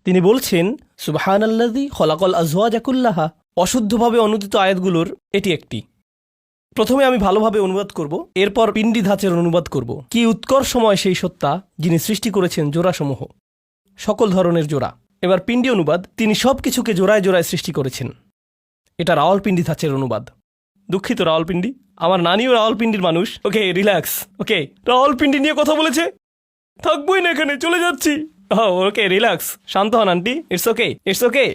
তিনি বলছেন, সুবহানাল্লাযী খলাকাল আজওয়াজা কুল্লাহা। অশুদ্ধভাবে অনুদিত আয়াতগুলোর এটি একটি। প্রথমে আমি ভালোভাবে অনুবাদ করব, এরপর পিণ্ডি ধাঁচের অনুবাদ করব। কি উৎকর্ষময় সেই সত্তা যিনি সৃষ্টি করেছেন জোড়াসমূহ, সকল ধরনের জোড়া। এবার পিণ্ডি অনুবাদ, তিনি সব কিছুকে জোড়ায় জোড়ায় সৃষ্টি করেছেন। এটা রাওয়ালপিন্ডি ধাঁচের অনুবাদ। দুঃখিত রাওয়ালপিন্ডি, আমার নানিও রাওয়ালপিন্ডির মানুষ। ওকে, রিল্যাক্স। ওকে, রাওয়ালপিন্ডি নিয়ে কথা বলেছে, থাকবোই না এখানে, চলে যাচ্ছি। ওকে, রিল্যাক্স, শান্ত হন aunty, it's okay, it's okay.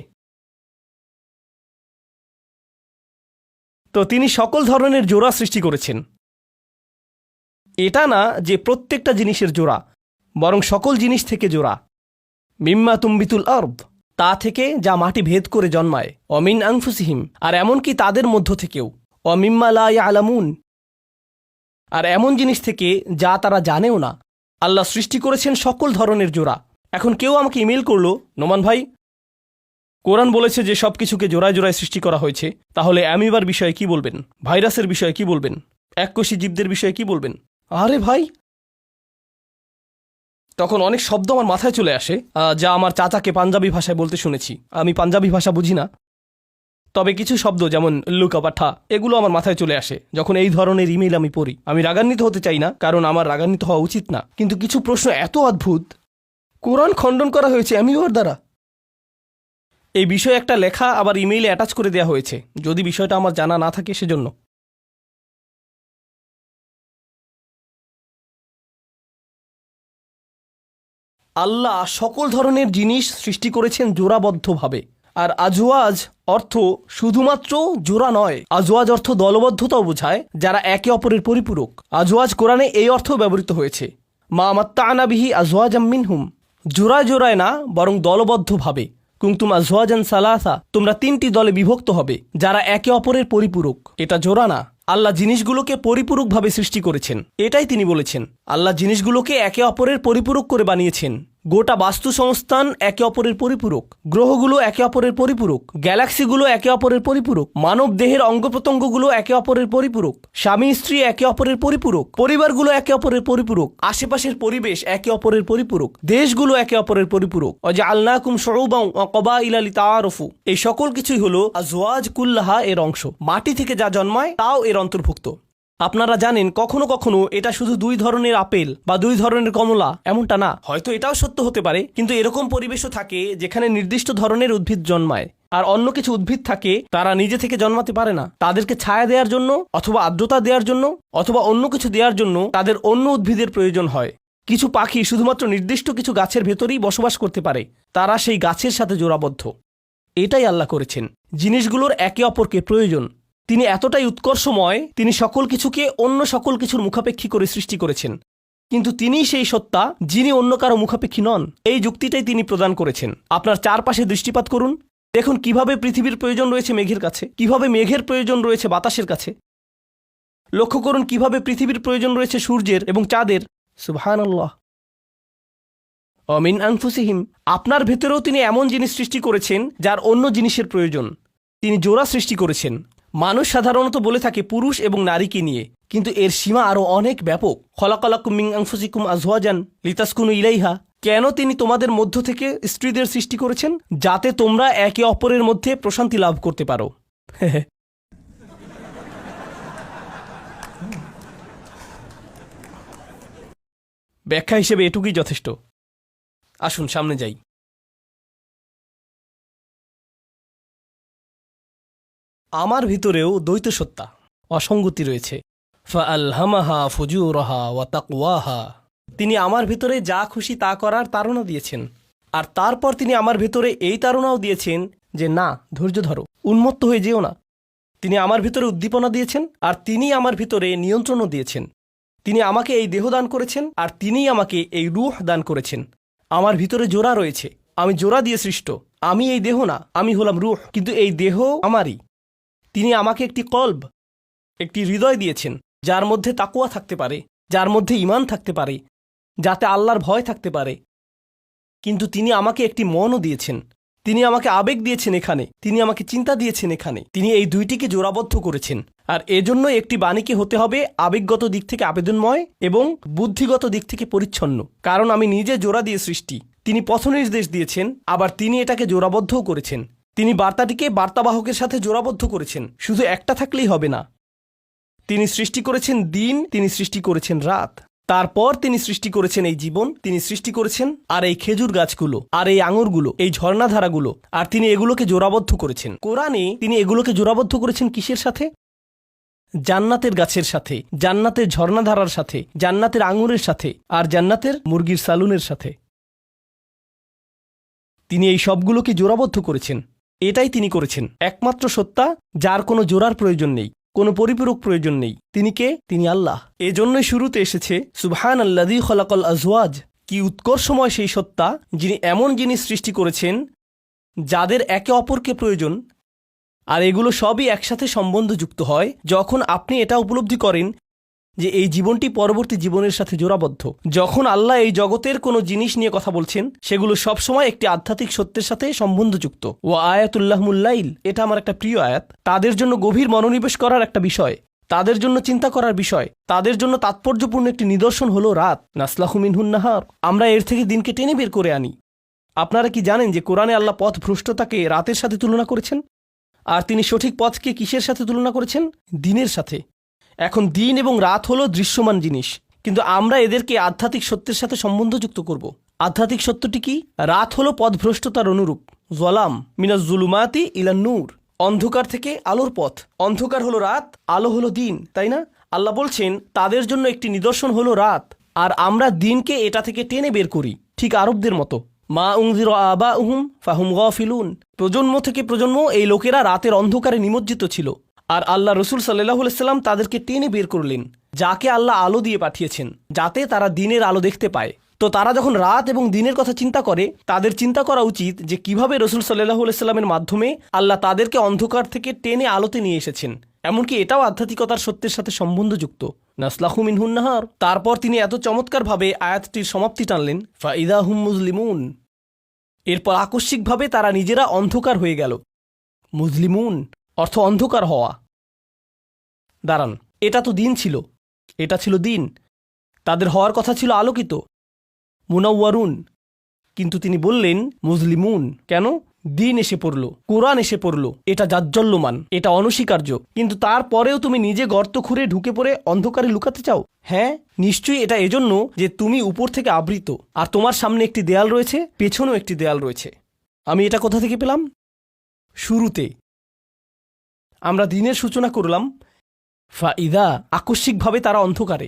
তো তিনি সকল ধরনের জোড়া সৃষ্টি করেছেন। এটা না যে প্রত্যেকটা জিনিসের জোড়া, বরং সকল জিনিস থেকে জোড়া। মিম্মা তুম্বিতুল আরদ, তা থেকে যা মাটি ভেদ করে জন্মায়। অমিন আনফুসিহিম, আর এমনকি তাদের মধ্য থেকেও। অমিম্মা লা ইয়ালামুন, আর এমন জিনিস থেকে যা তারা জানেও না। আল্লাহ সৃষ্টি করেছেন সকল ধরনের জোড়া। এখন কেউ আমাকে ইমেল করলো, নোমান ভাই, কোরআন বলেছে যে সব কিছুকে জোড়ায় জোড়ায় সৃষ্টি করা হয়েছে, তাহলে অ্যামিবার বিষয়ে কি বলবেন, ভাইরাসের বিষয়ে কি বলবেন, এককোষী জীবদের বিষয়ে কি বলবেন? আরে ভাই, তখন অনেক শব্দ আমার মাথায় চলে আসে, যা আমার চাচাকে পাঞ্জাবি ভাষায় বলতে শুনেছি। আমি পাঞ্জাবি ভাষা বুঝি না, তবে কিছু শব্দ যেমন লুকা বা ঠা, এগুলো আমার মাথায় চলে আসে যখন এই ধরনের ইমেইল আমি পড়ি। আমি রাগান্বিত হতে চাই না, কারণ আমার রাগান্বিত হওয়া উচিত না, কিন্তু কিছু প্রশ্ন এত অদ্ভুত। কোরআন খণ্ডন করা হয়েছে অ্যামিবার দ্বারা। এই বিষয়ে একটা লেখা আবার ইমেইলে অ্যাটাচ করে দেওয়া হয়েছে, যদি বিষয়টা আমার জানা না থাকে সেজন্য। আল্লাহ সকল ধরনের জিনিস সৃষ্টি করেছেন জোড়াবদ্ধভাবে। আর আজওয়াজ অর্থ শুধুমাত্র জোড়া নয়, আজওয়াজ অর্থ দলবদ্ধতাও বোঝায়, যারা একে অপরের পরিপূরক। আজওয়াজ কোরআনে এই অর্থ ব্যবহৃত হয়েছে, মা মাত্তা'না বিহি আজওয়াজাম মিনহুম, জোড়ায় জোড়ায় না বরং দলবদ্ধভাবে। কুনতুম আজওয়াজান সালাসা, তোমরা 3টি দলে বিভক্ত হবে যারা একে অপরের পরিপূরক। এটা জোড়া না, আল্লাহ জিনিসগুলোকে পরিপূরকভাবে সৃষ্টি করেছেন। এটাই তিনি বলেছেন, আল্লাহ জিনিসগুলোকে একে অপরের পরিপূরক করে বানিয়েছেন। গোটা বাস্তু সংস্থান একে অপরের পরিপূরক, গ্রহগুলো একে অপরের পরিপূরক, গ্যালাক্সিগুলো একে অপরের পরিপূরক, মানব দেহের অঙ্গ প্রত্যঙ্গগুলো একে অপরের পরিপূরক, স্বামী স্ত্রী একে অপরের পরিপূরক, পরিবারগুলো একে অপরের পরিপূরক, আশেপাশের পরিবেশ একে অপরের পরিপূরক, দেশগুলো একে অপরের পরিপূরক। ওয়াজআলনাকুম শুউবান ওয়া ক্বাবাইলা লিতাআরাফু, এই সকল কিছুই হলো আজওয়াজ কুল্লাহা এর অংশ। মাটি থেকে যা জন্মায় তাও এর অন্তর্ভুক্ত। আপনারা জানেন, কখনো কখনো এটা শুধু 2 ধরনের আপেল বা 2 ধরনের কমলা, এমনটা না। হয়তো এটাও সত্য হতে পারে, কিন্তু এরকম পরিবেশও থাকে যেখানে নির্দিষ্ট ধরনের উদ্ভিদ জন্মায়, আর অন্য কিছু উদ্ভিদ থাকে তারা নিজে থেকে জন্মাতে পারে না। তাদেরকে ছায়া দেওয়ার জন্য অথবা আর্দ্রতা দেওয়ার জন্য অথবা অন্য কিছু দেওয়ার জন্য তাদের অন্য উদ্ভিদের প্রয়োজন হয়। কিছু পাখি শুধুমাত্র নির্দিষ্ট কিছু গাছের ভেতরেই বসবাস করতে পারে, তারা সেই গাছের সাথে জোড়াবদ্ধ। এটাই আল্লাহ করেছেন, জিনিসগুলোর একে অপরকে প্রয়োজন। তিনি এতটাই উৎকর্ষময়, তিনি সকল কিছুকে অন্য সকল কিছুর মুখাপেক্ষী করে সৃষ্টি করেছেন, কিন্তু তিনিই সেই সত্তা যিনি অন্য কারো মুখাপেক্ষী নন। এই যুক্তিটাই তিনি প্রদান করেছেন। আপনার চারপাশে দৃষ্টিপাত করুন, দেখুন কিভাবে পৃথিবীর প্রয়োজন রয়েছে মেঘের কাছে, কিভাবে মেঘের প্রয়োজন রয়েছে বাতাসের কাছে। লক্ষ্য করুন কিভাবে পৃথিবীর প্রয়োজন রয়েছে সূর্যের এবং চাঁদের। সুবহানাল্লাহ। অমিন আনফুসিহিম, আপনার ভেতরেও তিনি এমন জিনিস সৃষ্টি করেছেন যার অন্য জিনিসের প্রয়োজন। তিনি জোড়া সৃষ্টি করেছেন। মানুষ সাধারণত বলে থাকে পুরুষ এবং নারীকে নিয়ে, কিন্তু এর সীমা আরও অনেক ব্যাপক। খলাকালাকুম মিন আনফুসিকুম আজওয়াজান লিতাসকুনু ইলাইহা, কেন তিনি তোমাদের মধ্য থেকে স্ত্রীদের সৃষ্টি করেছেন? যাতে তোমরা একে অপরের মধ্যে প্রশান্তি লাভ করতে পারো। ব্যাখ্যা হিসেবে এটুকুই যথেষ্ট। আসুন সামনে যাই। আমার ভিতরেও দ্বৈত সত্তা, অসঙ্গতি রয়েছে। ফাআলহামাহা ফুজুরাহা ওয়া তাকওয়াহা, তিনি আমার ভিতরে যা খুশি তা করার তাড়না দিয়েছেন, আর তারপর তিনি আমার ভিতরে এই তাড়নাও দিয়েছেন যে না, ধৈর্য ধরো, উন্মত্ত হয়ে যেও না। তিনি আমার ভিতরে উদ্দীপনা দিয়েছেন, আর তিনি আমার ভিতরে নিয়ন্ত্রণও দিয়েছেন। তিনি আমাকে এই দেহ দান করেছেন, আর তিনিই আমাকে এই রূহ দান করেছেন। আমার ভিতরে জোড়া রয়েছে, আমি জোড়া দিয়ে সৃষ্ট। আমি এই দেহ না, আমি হলাম রূহ, কিন্তু এই দেহ আমারই। তিনি আমাকে একটি কলব, একটি হৃদয় দিয়েছেন, যার মধ্যে তাকওয়া থাকতে পারে, যার মধ্যে ঈমান থাকতে পারে, যাতে আল্লাহর ভয় থাকতে পারে। কিন্তু তিনি আমাকে একটি মনও দিয়েছেন, তিনি আমাকে আবেগ দিয়েছেন এখানে, তিনি আমাকে চিন্তা দিয়েছেন এখানে। তিনি এই দুইটিকে জোড়াবদ্ধ করেছেন, আর এজন্য একটি বাণীকে হতে হবে আবেগগত দিক থেকে আবেদনময় এবং বুদ্ধিগত দিক থেকে পরিচ্ছন্ন। কারণ আমি নিজে জোড়া দিয়ে সৃষ্টি, তিনি পথনির্দেশ দিয়েছেন, আবার তিনি এটাকে জোড়াবদ্ধও করেছেন। তিনি বার্তাটিকে বার্তাবাহকের সাথে জোড়াবদ্ধ করেছেন। শুধু একটা থাকলেই হবে না। তিনি সৃষ্টি করেছেন দিন, তিনি সৃষ্টি করেছেন রাত, তারপর তিনি সৃষ্টি করেছেন এই জীবন, তিনি সৃষ্টি করেছেন আর এই খেজুর গাছগুলো, আর এই আঙুরগুলো, এই ঝর্ণাধারাগুলো, আর তিনি এগুলোকে জোড়াবদ্ধ করেছেন। কোরআনে তিনি এগুলোকে জোড়াবদ্ধ করেছেন কিসের সাথে? জান্নাতের গাছের সাথে, জান্নাতের ঝর্ণাধারার সাথে, জান্নাতের আঙুরের সাথে, আর জান্নাতের মুরগির সালুনের সাথে। তিনি এই সবগুলোকে জোড়াবদ্ধ করেছেন। এটাই তিনি করেছেন। একমাত্র সত্তা, যার কোনো জোড়ার প্রয়োজন নেই, কোনো পরিপূরক প্রয়োজন নেই। তিনি কে? তিনি আল্লাহ। এজন্যই শুরুতে এসেছে সুবহান আল্লাযী খলাকাল আজওয়াজ। কি উৎকর্ষময় সেই সত্তা, যিনি এমন জিনিস সৃষ্টি করেছেন যাদের একে অপরকে প্রয়োজন, আর এগুলো সবই একসাথে সম্বন্ধযুক্ত হয় যখন আপনি এটা উপলব্ধি করেন যে এই জীবনটি পরবর্তী জীবনের সাথে জোড়াবদ্ধ। যখন আল্লাহ এই জগতের কোনো জিনিস নিয়ে কথা বলছেন, সেগুলো সবসময় একটি আধ্যাত্মিক সত্যের সাথে সম্বন্ধযুক্ত। ও আয়াতুল্লাহমুল লাইল, এটা আমার একটা প্রিয় আয়াত। তাদের জন্য গভীর মনোনিবেশ করার একটা বিষয়, তাদের জন্য চিন্তা করার বিষয়, তাদের জন্য তাৎপর্যপূর্ণ একটি নিদর্শন হলো রাত। নাসলাহু মিনহুন নাহার, আমরা এর থেকে দিনকে টেনে বের করে আনি। আপনারা কি জানেন যে কোরআনে আল্লাহ পথ ভ্রষ্টতাকে রাতের সাথে তুলনা করেছেন, আর তিনি সঠিক পথকে কিসের সাথে তুলনা করেছেন? দিনের সাথে। এখন দিন এবং রাত হলো দৃশ্যমান জিনিস, কিন্তু আমরা এদেরকে আধ্যাত্মিক সত্যের সাথে সম্বন্ধযুক্ত করব। আধ্যাত্মিক সত্যটি কি? রাত হলো পথভ্রষ্টতার অনুরূপ। জলাম মিনাজ জুলুমাতি ইলান নূর, অন্ধকার থেকে আলোর পথ। অন্ধকার হলো রাত, আলো হলো দিন, তাই না? আল্লাহ বলছেন তাদের জন্য একটি নিদর্শন হলো রাত, আর আমরা দিনকে এটা থেকে টেনে বের করি, ঠিক আরবদের মতো। মা উনজির আবাউহুম ফাহুম গাফিলুন, প্রজন্ম থেকে প্রজন্ম এই লোকেরা রাতের অন্ধকারে নিমজ্জিত ছিল, আর আল্লাহ রসুল সাল্লাল্লাহু আলাইহি সাল্লাম তাদেরকে টেনে বের করলেন, যাকে আল্লাহ আলো দিয়ে পাঠিয়েছেন, যাতে তারা দিনের আলো দেখতে পায়। তো তারা যখন রাত এবং দিনের কথা চিন্তা করে, তাদের চিন্তা করা উচিত যে কিভাবে রসুল সাল্লাল্লাহু আলাইহি সাল্লামের মাধ্যমে আল্লাহ তাদেরকে অন্ধকার থেকে টেনে আলোতে নিয়ে এসেছেন। এমনকি এটাও আধ্যাত্মিকতার সত্যের সাথে সম্বন্ধযুক্ত। নাসলাহু মিনহুন নাহার। তারপর তিনি এত চমৎকারভাবে আয়াতটির সমাপ্তি টানলেন, ফাইদা হুম মুজলিমুন। এরপর আকস্মিকভাবে তারা নিজেরা অন্ধকার হয়ে গেল। মুজলিমুন অর্থ অন্ধকার হওয়া। দাঁড়ান, এটা তো দিন ছিল, এটা ছিল দিন, তাদের হওয়ার কথা ছিল আলোকিত, মুনাওয়ারুন, কিন্তু তিনি বললেন মুজলিমুন। কেন? দিন এসে পড়ল, কোরআন এসে পড়ল, এটা জাজ্জল্যমান, এটা অনস্বীকার্য, কিন্তু তারপরেও তুমি নিজে গর্ত খুঁড়ে ঢুকে পড়ে অন্ধকারে লুকাতে চাও? হ্যাঁ, নিশ্চয়ই এটা এজন্য যে তুমি উপর থেকে আবৃত, আর তোমার সামনে একটি দেয়াল রয়েছে, পেছনেও একটি দেয়াল রয়েছে। আমি এটা কোথা থেকে পেলাম? শুরুতে আমরা দিনের সূচনা করলাম, ফাইদা, আকস্মিকভাবে তারা অন্ধকারে।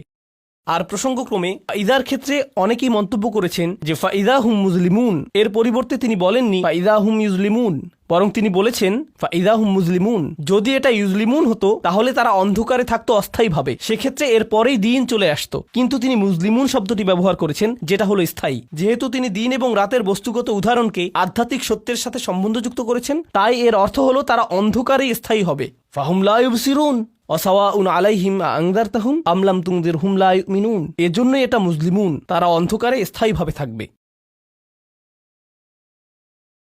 আর প্রসঙ্গক্রমে ফাইদার ক্ষেত্রে অনেকেই মন্তব্য করেছেন যে ফাইদা হুম মুজলিমুন, এর পরিবর্তে তিনি বলেননি ফাইদা হুম ইউজলিমুন, বরং তিনি বলেছেন ফাইদা হুম মুজলিমুন। যদি এটা ইউজলিমুন হতো তাহলে তারা অন্ধকারে থাকতো অস্থায়ীভাবে, সেক্ষেত্রে এর পরেই দিন চলে আসতো। কিন্তু তিনি মুজলিমুন শব্দটি ব্যবহার করেছেন, যেটা হলো স্থায়ী। যেহেতু তিনি দিন এবং রাতের বস্তুগত উদাহরণকে আধ্যাত্মিক সত্যের সাথে সম্বন্ধযুক্ত করেছেন, তাই এর অর্থ হলো তারা অন্ধকারেই স্থায়ী হবে। ফাহুম লা ইউবসিরুন অসাওয়াউন আলাইহিম আনজারতাহুম আম লাম তুনজিরহুম লা ইউমিনুন। এজন্যই এটা মুজলিমুন, তারা অন্ধকারে স্থায়ীভাবে থাকবে।